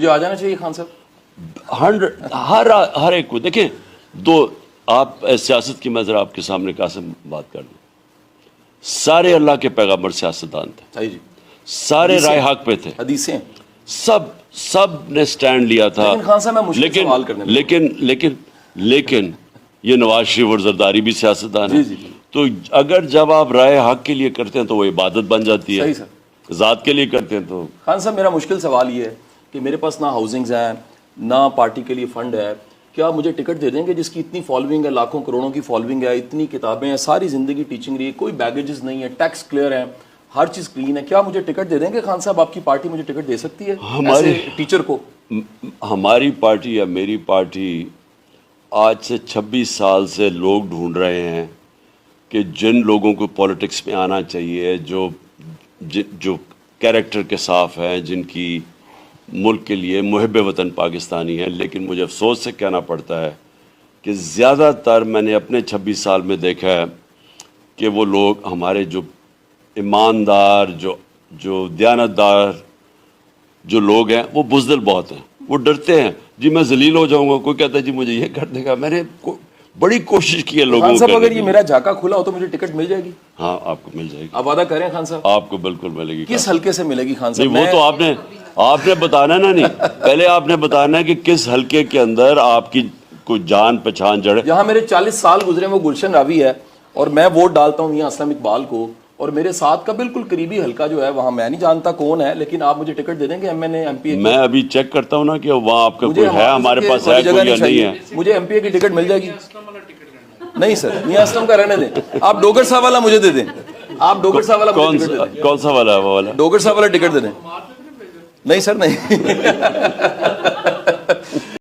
جو آ جانا چاہیے خان صاحب 100 ہر ایک کو دیکھیں. دو آپ سیاست کی میں ذرا آپ کے سامنے قاسم بات کر لوں. سارے اللہ کے پیغمبر سیاستدان تھے, صحیح جی, سارے رائے حق پہ تھے, حدیثیں. سب نے سٹینڈ لیا تھا. لیکن خان صاحب میں مشکل سوال کرنے لیکن لیکن یہ نواز شریف اور زرداری بھی سیاستدان ہیں. جی. تو اگر جب آپ رائے حق کے لیے کرتے ہیں تو وہ عبادت بن جاتی ہے. صحیح سر. ذات کے لیے کرتے ہیں تو خان صاحب میرا مشکل سوال یہ ہے کہ میرے پاس نہ ہاؤسنگز ہیں نہ پارٹی کے لیے فنڈ ہے, کیا آپ مجھے ٹکٹ دے دیں گے جس کی اتنی فالوئنگ ہے, لاکھوں کروڑوں کی فالوئنگ ہے, اتنی کتابیں ہیں, ساری زندگی ٹیچنگ رہی ہے, کوئی بیگیجز نہیں ہے, ٹیکس کلیئر ہے, ہر چیز کلین ہے, کیا مجھے ٹکٹ دے دیں گے خان صاحب؟ آپ کی پارٹی مجھے ٹکٹ دے سکتی ہے ایسے ٹیچر کو؟ ہماری پارٹی یا میری پارٹی آج سے 26 سال سے لوگ ڈھونڈ رہے ہیں کہ جن لوگوں کو پولیٹکس میں آنا چاہیے, جو کیریکٹر کے صاف ہیں, جن کی ملک کے لیے محب وطن پاکستانی ہیں. لیکن مجھے افسوس سے کہنا پڑتا ہے کہ زیادہ تر میں نے اپنے 26 سال میں دیکھا ہے کہ وہ لوگ ہمارے جو ایماندار, جو دیانتدار جو لوگ ہیں وہ بزدل بہت ہیں. وہ ڈرتے ہیں جی میں ذلیل ہو جاؤں گا, کوئی کہتا ہے جی مجھے یہ کر دے گا. میں نے بڑی کوشش کی ہے لوگوں خان صاحب اگر یہ میرا جھاکا کھلا ہو تو مجھے ٹکٹ مل جائے گی؟ ہاں آپ کو مل جائے گی. آپ وعدہ کریں خان صاحب؟ آپ کو بالکل ملے گی. کس حلقے سے ملے گی خان صاحب؟ نہیں وہ تو آپ نے بتانا نا, نہیں پہلے آپ نے بتانا ہے کہ کس حلقے کے اندر آپ کی کوئی جان پہچان جڑے. جہاں میرے 40 سال گزرے وہ گلشن راوی ہے اور میں ووٹ ڈالتا ہوں میاں اسلم اقبال کو, اور میرے ساتھ کا بالکل قریبی حلقہ جو ہے وہاں میں نہیں جانتا کون ہے, لیکن آپ مجھے ٹکٹ دے دیں گے M N A M P A? میں ابھی چیک کرتا ہوں نا کہ وہاں آپ کا کوئی ہے, ہمارے پاس ہے کوئی یا نہیں ہے. مجھے ایم پی اے کی ٹکٹ مل جائے گی؟ نہیں سر, میاں اسلم کا رہنے دیں. آپ ڈوگر صاحب والا مجھے دے دیں. آپ ڈوگر صاحب والا کون سا والا ہے وہ والا؟ ڈوگر صاحب والا ٹکٹ دے دیں. نہیں سر نہیں